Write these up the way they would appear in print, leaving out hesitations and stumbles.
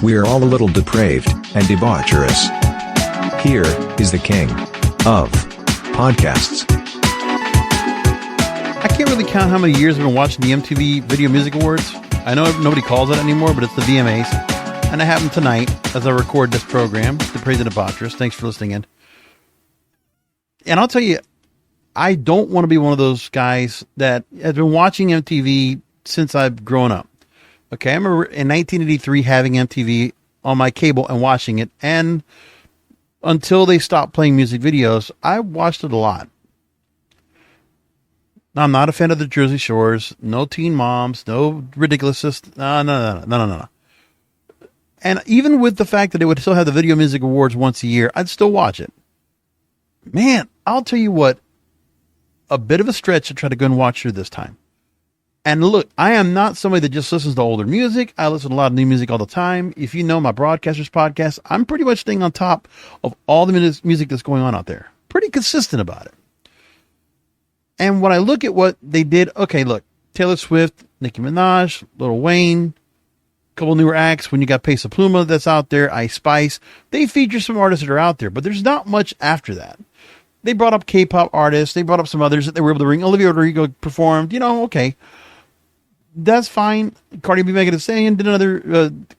We are all a little depraved and debaucherous. Here is the king of podcasts. I can't really count how many years I've been watching the MTV Video Music Awards. I know nobody calls it anymore, but it's the VMAs. And it happened tonight as I record this program, Depraved and Debaucherous. Thanks for listening in. And I'll tell you, I don't want to be one of those guys that has been watching MTV since I've grown up. Okay, I remember in 1983 having MTV on my cable and watching it. And until they stopped playing music videos, I watched it a lot. Now, I'm not a fan of the Jersey Shores, no Teen Moms, no ridiculousness. No. And even with the fact that they would still have the Video Music Awards once a year, I'd still watch it. Man, I'll tell you what, a bit of a stretch to try to go and watch through this time. And look, I am not somebody that just listens to older music. I listen to a lot of new music all the time. If you know my Broadcasters podcast, I'm pretty much staying on top of all the music that's going on out there. Pretty consistent about it. And when I look at what they did, okay, look, Taylor Swift, Nicki Minaj, Lil Wayne, a couple newer acts. When you got Peso Pluma that's out there, Ice Spice, they feature some artists that are out there, but there's not much after that. They brought up K-pop artists. They brought up some others that they were able to bring. Olivia Rodrigo performed, okay. That's fine. Cardi B, Megan Thee Stallion did another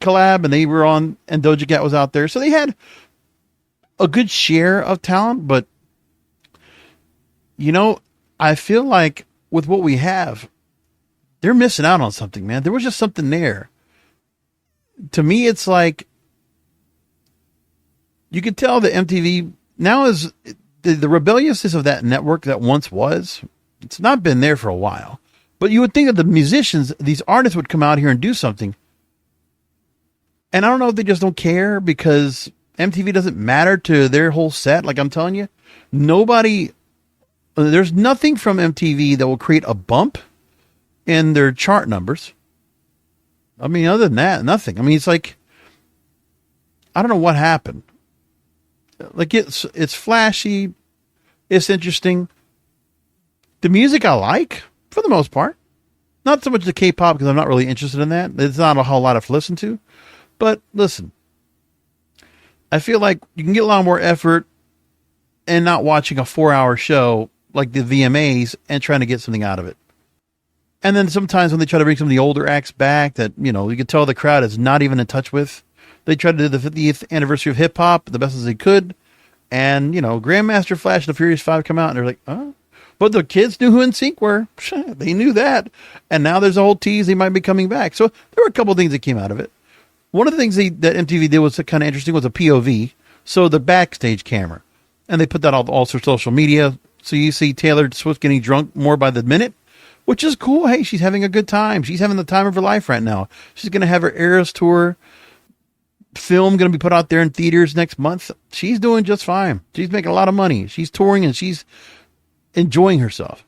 collab, and they were on, and Doja Cat was out there. So they had a good share of talent, but, I feel like with what we have, they're missing out on something, man. There was just something there. To me, it's like, you could tell that MTV now is the rebelliousness of that network that once was. It's not been there for a while. But you would think that the musicians, these artists would come out here and do something. And I don't know if they just don't care because MTV doesn't matter to their whole set. Like I'm telling you, there's nothing from MTV that will create a bump in their chart numbers. I mean, other than that, nothing. I mean, it's like, I don't know what happened. Like it's flashy. It's interesting. The music I like. For the most part, not so much the K-pop because I'm not really interested in that. It's not a whole lot to listen to, but listen, I feel like you can get a lot more effort and not watching a 4-hour show like the VMAs and trying to get something out of it. And then sometimes when they try to bring some of the older acts back that, you can tell the crowd is not even in touch with, they try to do the 50th anniversary of hip hop the best as they could. And, Grandmaster Flash and the Furious 5 come out and they're like, oh. But the kids knew who NSYNC were. They knew that. And now there's a whole tease they might be coming back. So there were a couple of things that came out of it. One of the things that MTV did was kind of interesting was a POV. So the backstage camera. And they put that all through social media. So you see Taylor Swift getting drunk more by the minute, which is cool. Hey, she's having a good time. She's having the time of her life right now. She's going to have her Eras tour film going to be put out there in theaters next month. She's doing just fine. She's making a lot of money. She's touring and she's enjoying herself.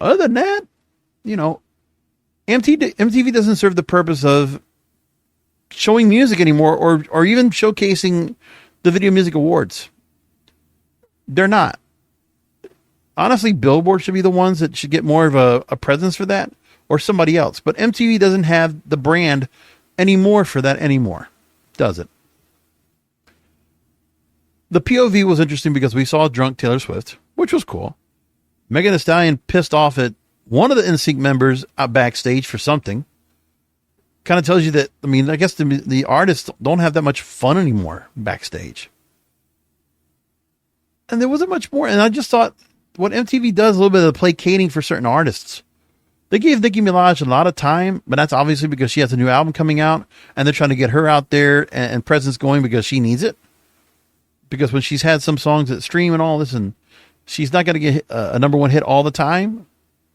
Other than that, MTV doesn't serve the purpose of showing music anymore or even showcasing the Video Music Awards. They're not. Honestly, Billboard should be the ones that should get more of a presence for that or somebody else. But MTV doesn't have the brand anymore for that anymore, does it? The POV was interesting because we saw drunk Taylor Swift, which was cool. Megan Thee Stallion pissed off at one of the NSYNC members out backstage for something. Kind of tells you that, I guess the artists don't have that much fun anymore backstage. And there wasn't much more. And I just thought what MTV does a little bit of the placating for certain artists. They gave Nicki Minaj a lot of time, but that's obviously because she has a new album coming out and they're trying to get her out there and presence going because she needs it. Because when she's had some songs that stream and all this, and she's not going to get a number one hit all the time,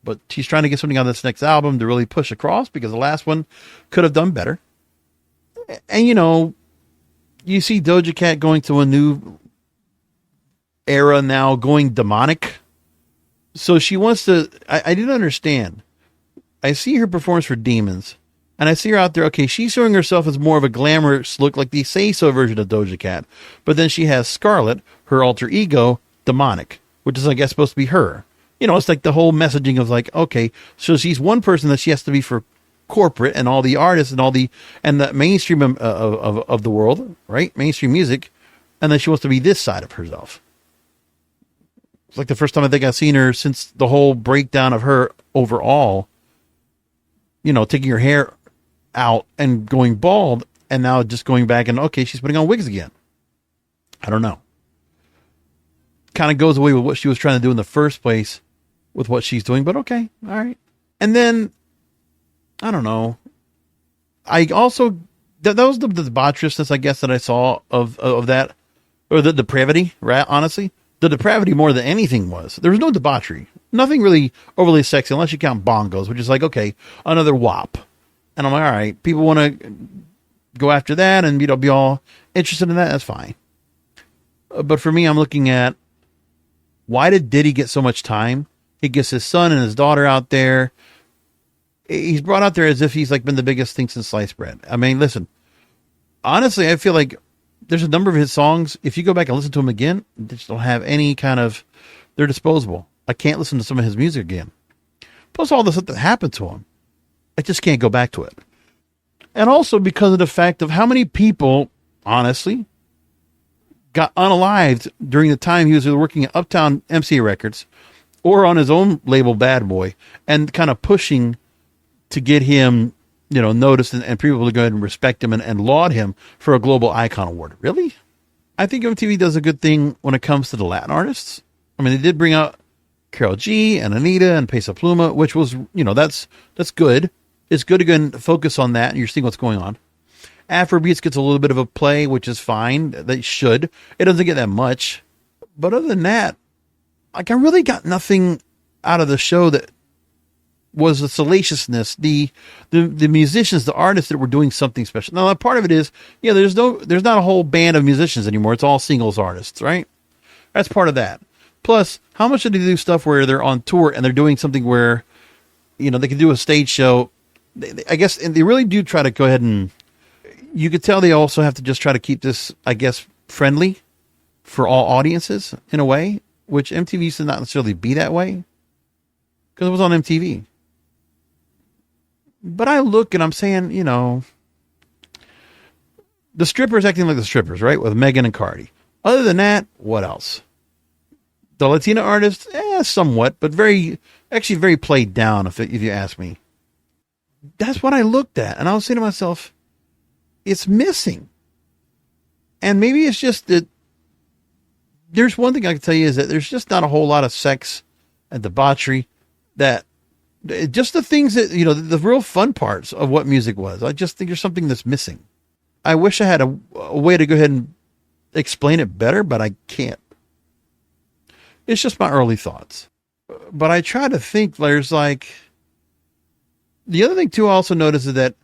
but she's trying to get something on this next album to really push across because the last one could have done better. And, you see Doja Cat going to a new era now, going demonic. So she wants to, I didn't understand. I see her performance for Demons, and I see her out there. Okay, she's showing herself as more of a glamorous look, like the say-so version of Doja Cat. But then she has Scarlet, her alter ego, demonic, which is, I guess, supposed to be her. It's like the whole messaging of like, okay, so she's one person that she has to be for corporate and all the artists and and the mainstream of the world, right? Mainstream music. And then she wants to be this side of herself. It's like the first time I think I've seen her since the whole breakdown of her overall, taking her hair out and going bald, and now just going back and, okay, she's putting on wigs again. I don't know. Kind of goes away with what she was trying to do in the first place with what she's doing, but okay. All right. And then, I don't know. I also, that was the debaucherousness, I guess, that I saw of that, or the depravity, right? Honestly, the depravity more than anything was. There was no debauchery. Nothing really overly sexy, unless you count bongos, which is like, okay, another WAP. And I'm like, all right, people want to go after that and, be all interested in that. That's fine. But for me, I'm looking at, why did Diddy get so much time? He gets his son and his daughter out there. He's brought out there as if he's like been the biggest thing since sliced bread. I mean, listen, honestly, I feel like there's a number of his songs. If you go back and listen to them again, they just don't have any kind of, they're disposable. I can't listen to some of his music again. Plus all the stuff that happened to him. I just can't go back to it. And also because of the fact of how many people, honestly, got unalived during the time he was working at Uptown MCA Records or on his own label Bad Boy, and kind of pushing to get him, noticed and people to go ahead and respect him and laud him for a Global Icon Award. Really? I think MTV does a good thing when it comes to the Latin artists. I mean, they did bring out Karol G and Anita and Peso Pluma, which was, that's good. It's good to go and focus on that, and you're seeing what's going on. Afrobeats gets a little bit of a play, which is fine. They should. It doesn't get that much. But other than that, like, I really got nothing out of the show that was the salaciousness, the musicians, the artists that were doing something special. Now, part of it is, there's not a whole band of musicians anymore. It's all singles artists, right? That's part of that. Plus, how much do they do stuff where they're on tour and they're doing something where, they can do a stage show? I guess, and they really do try to go ahead and, you could tell they also have to just try to keep this, I guess, friendly for all audiences in a way, which MTV used to not necessarily be that way because it was on MTV. But I look and I'm saying, the strippers acting like the strippers, right? With Megan and Cardi. Other than that, what else? The Latina artists, somewhat, but very played down, if you ask me. That's what I looked at. And I was saying to myself, it's missing. And maybe it's just that there's one thing I can tell you is that there's just not a whole lot of sex and debauchery, that just the things that, the real fun parts of what music was. I just think there's something that's missing. I wish I had a way to go ahead and explain it better, but I can't. It's just my early thoughts. But I try to think there's like, the other thing too, I also noticed is that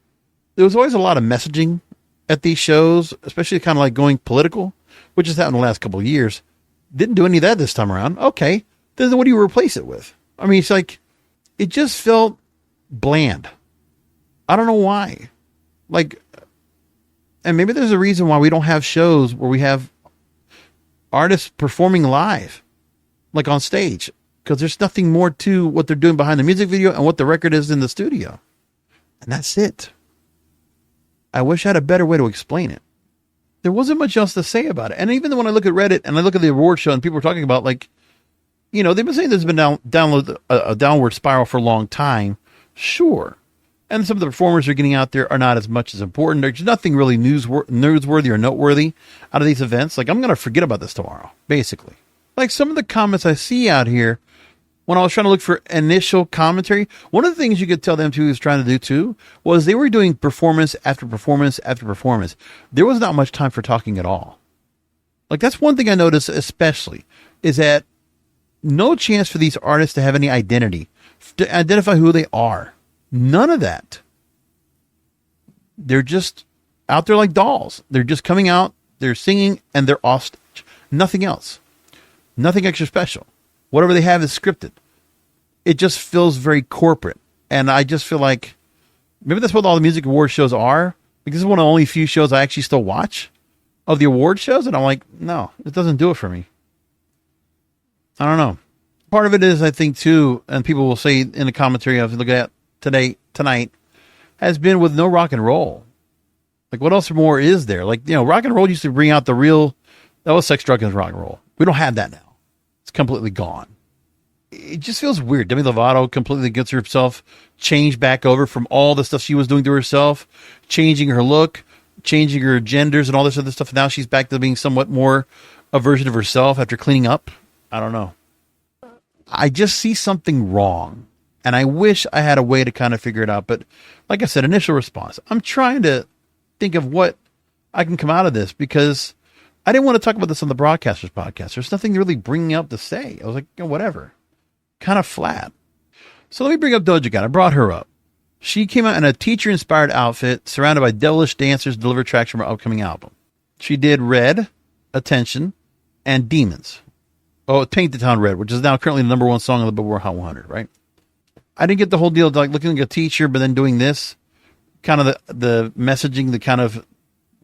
there was always a lot of messaging at these shows, especially kind of like going political, which has happened the last couple of years. Didn't do any of that this time around. Okay. Then what do you replace it with? I mean, it's like, it just felt bland. I don't know why. Like, and maybe there's a reason why we don't have shows where we have artists performing live, like on stage, because there's nothing more to what they're doing behind the music video and what the record is in the studio. And that's it. I wish I had a better way to explain it. There wasn't much else to say about it. And even when I look at Reddit and I look at the award show and people are talking about, like, they've been saying there's been a downward spiral for a long time. Sure. And some of the performers who are getting out there are not as much as important. There's nothing really newsworthy or noteworthy out of these events. Like, I'm going to forget about this tomorrow, basically. Like some of the comments I see out here, when I was trying to look for initial commentary, one of the things you could tell them too was trying to do too was they were doing performance after performance after performance. There was not much time for talking at all. Like, that's one thing I noticed especially, is that no chance for these artists to have any identity, to identify who they are. None of that. They're just out there like dolls. They're just coming out, they're singing, and they're off stage. Nothing else. Nothing extra special. Whatever they have is scripted. It just feels very corporate. And I just feel like maybe that's what all the music award shows are. Like, this is one of the only few shows I actually still watch of the award shows. And I'm like, no, it doesn't do it for me. I don't know. Part of it is, I think, too, and people will say in the commentary I've looked at tonight, has been with no rock and roll. Like, what else more is there? Like, rock and roll used to bring out the real, that was sex, drugs, and rock and roll. We don't have that now. It's completely gone. It just feels weird. Demi Lovato completely gets herself changed back over from all the stuff she was doing to herself, changing her look, changing her genders and all this other stuff. Now she's back to being somewhat more a version of herself after cleaning up. I don't know. I just see something wrong. And I wish I had a way to kind of figure it out. But like I said, initial response. I'm trying to think of what I can come out of this, because I didn't want to talk about this on the Broadcasters podcast. There's nothing really bringing up to say. I was like, whatever. Kind of flat. So let me bring up Doja Cat. I brought her up. She came out in a teacher-inspired outfit, surrounded by devilish dancers to deliver tracks from her upcoming album. She did Red, Attention, and Demons. Oh, Paint the Town Red, which is now currently the number one song on the Billboard Hot 100, right? I didn't get the whole deal of like looking like a teacher, but then doing this. Kind of the messaging, the kind of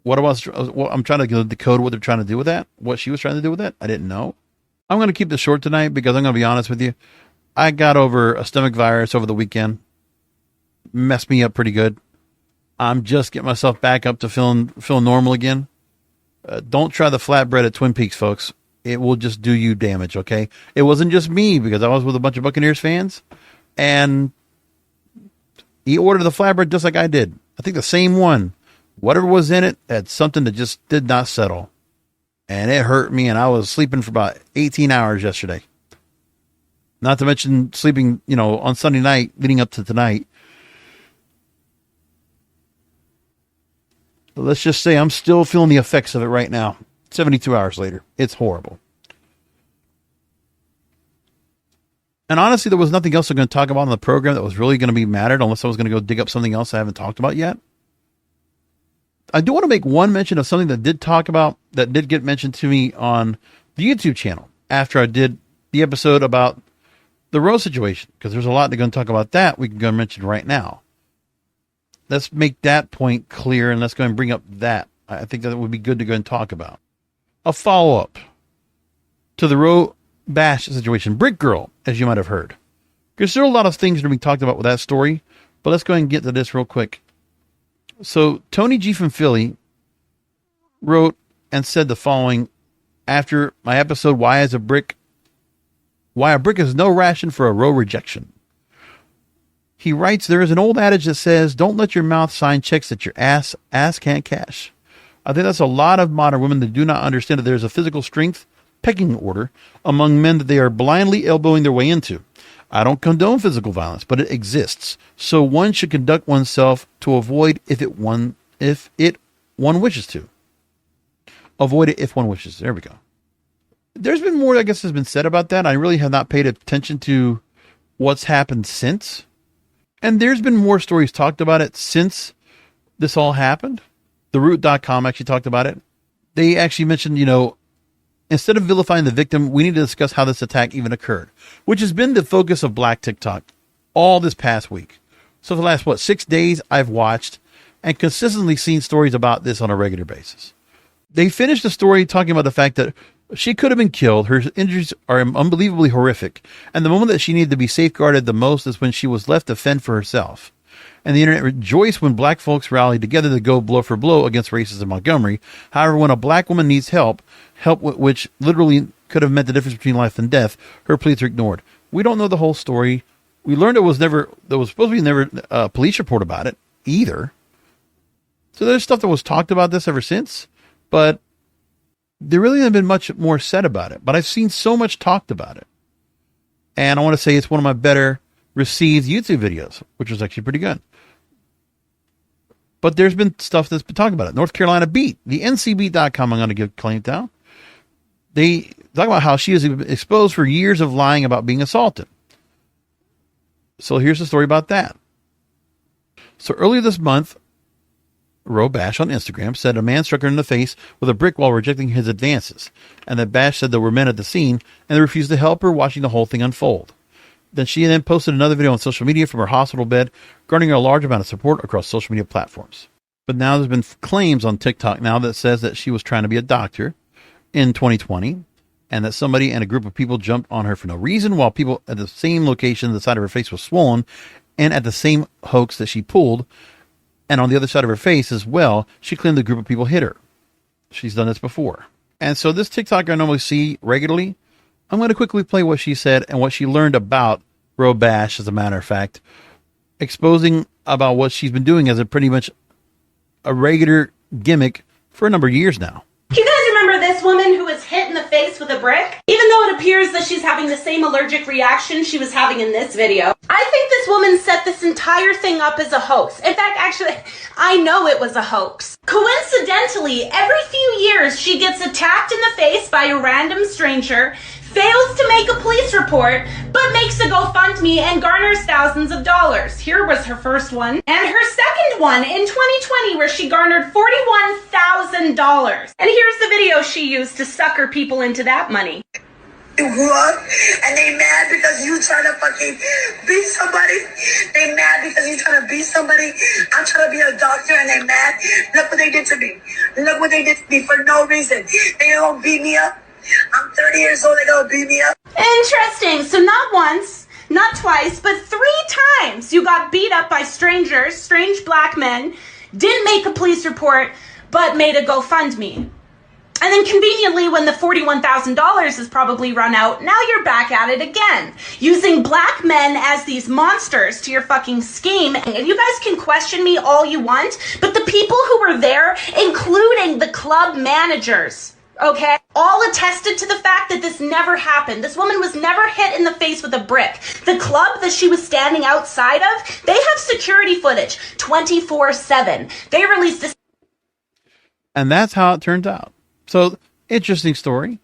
what I'm trying to decode what they're trying to do with that, what she was trying to do with that. I didn't know. I'm going to keep this short tonight because I'm going to be honest with you. I got over a stomach virus over the weekend. Messed me up pretty good. I'm just getting myself back up to feeling normal again. Don't try the flatbread at Twin Peaks, folks. It will just do you damage, okay? It wasn't just me, because I was with a bunch of Buccaneers fans, and he ordered the flatbread just like I did. I think the same one. Whatever was in it had something that just did not settle. And it hurt me, and I was sleeping for about 18 hours yesterday. Not to mention sleeping, on Sunday night leading up to tonight. But let's just say I'm still feeling the effects of it right now. 72 hours later. It's horrible. And honestly, there was nothing else I'm going to talk about on the program that was really going to be mattered, unless I was going to go dig up something else I haven't talked about yet. I do want to make one mention of something that did get mentioned to me on the YouTube channel after I did the episode about the Roe situation, because there's a lot to go and talk about that we can go and mention right now. Let's make that point clear, and let's go and bring up that. I think that would be good to go and talk about. A follow-up to the Roe Bash situation. Brick Girl, as you might have heard. Because there are a lot of things to be talked about with that story, but let's go ahead and get to this real quick. So, Tony G from Philly wrote and said the following after my episode, Why a Brick is no ration for a Roe rejection. He writes, there is an old adage that says, don't let your mouth sign checks that your ass can't cash. I think that's a lot of modern women that do not understand that there's a physical strength pecking order among men that they are blindly elbowing their way into. I don't condone physical violence, but it exists. So one should conduct oneself to avoid if one wishes to. Avoid it if one wishes. There we go. There's been more, I guess, has been said about that. I really have not paid attention to what's happened since. And there's been more stories talked about it since this all happened. TheRoot.com actually talked about it. They actually mentioned, instead of vilifying the victim, we need to discuss how this attack even occurred, which has been the focus of Black TikTok all this past week. So for the last, 6 days, I've watched and consistently seen stories about this on a regular basis. They finished the story talking about the fact that she could have been killed. Her injuries are unbelievably horrific. And the moment that she needed to be safeguarded the most is when she was left to fend for herself. And the internet rejoiced when black folks rallied together to go blow for blow against racism in Montgomery. However, when a black woman needs help which literally could have meant the difference between life and death, her pleas are ignored. We don't know the whole story. We learned there was supposed to be never a police report about it either. So there's stuff that was talked about this ever since, but there really hasn't been much more said about it. But I've seen so much talked about it. And I want to say it's one of my better received YouTube videos, which was actually pretty good. But there's been stuff that's been talking about it. North Carolina Beat, the NCBeat.com, I'm going to give claim down. They talk about how she is exposed for years of lying about being assaulted. So here's the story about that. So earlier this month, Roe Bash on Instagram said a man struck her in the face with a brick while rejecting his advances, and that Bash said there were men at the scene and they refused to help her, watching the whole thing unfold. Then she posted another video on social media from her hospital bed, garnering a large amount of support across social media platforms. But now there's been claims on TikTok now that says that she was trying to be a doctor in 2020, and that somebody and a group of people jumped on her for no reason, while people at the same location, the side of her face was swollen, and at the same hoax that she pulled, And on the other side of her face as well, she claimed the group of people hit her. She's done this before. And so this TikToker I normally see regularly, I'm going to quickly play what she said and what she learned about Bro Bash, as a matter of fact, exposing about what she's been doing as a pretty much a regular gimmick for a number of years now. Do you guys remember this woman who was hit in the face with a brick? Even though it appears that she's having the same allergic reaction she was having in this video. I think this woman set this entire thing up as a hoax. In fact, actually, I know it was a hoax. Coincidentally, every few years she gets attacked in the face by a random stranger, fails to make a police report, but makes a GoFundMe and garners thousands of dollars. Here was her first one. And her second one in 2020 where she garnered $41,000. And here's the video she used to sucker people into that money. You grew up and they mad because you trying to fucking beat somebody. They mad because you trying to beat somebody. I'm trying to be a doctor and they mad. Look what they did to me. Look what they did to me for no reason. They gonna beat me up. I'm 30 years old, they gonna beat me up. Interesting. So not once, not twice, but 3 times you got beat up by strangers, strange black men, didn't make a police report, but made a GoFundMe. And then conveniently, when the $41,000 is probably run out, now you're back at it again, using black men as these monsters to your fucking scheme. And you guys can question me all you want, but the people who were there, including the club managers, okay, all attested to the fact that this never happened. This woman was never hit in the face with a brick. The club that she was standing outside of, they have security footage 24/7. They released this. And that's how it turns out. So, interesting story.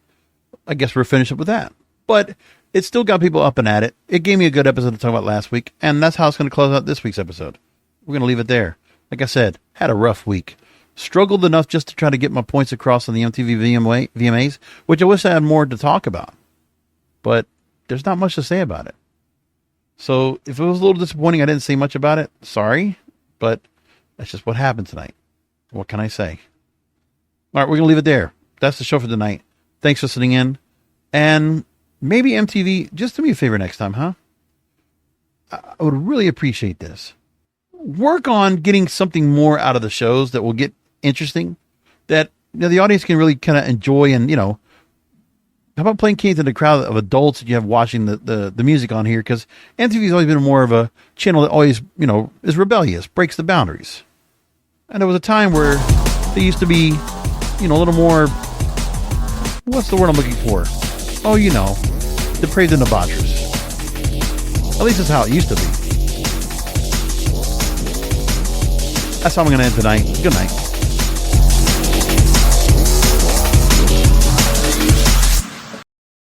I guess we're finished up with that. But it still got people up and at it. It gave me a good episode to talk about last week. And that's how it's going to close out this week's episode. We're going to leave it there. Like I said, had a rough week. Struggled enough just to try to get my points across on the MTV VMAs, which I wish I had more to talk about. But there's not much to say about it. So if it was a little disappointing I didn't say much about it, sorry. But that's just what happened tonight. What can I say? All right, we're going to leave it there. That's the show for tonight. Thanks for listening in. And maybe MTV, just do me a favor next time, huh? I would really appreciate this. Work on getting something more out of the shows that will get interesting, that the audience can really kind of enjoy. And, how about playing kids in the crowd of adults that you have watching the music on here? Because MTV's always been more of a channel that always, is rebellious, breaks the boundaries. And there was a time where they used to be, a little more, what's the word I'm looking for? Oh, depraved and debaucherous. At least that's how it used to be. That's how I'm going to end tonight. Good night.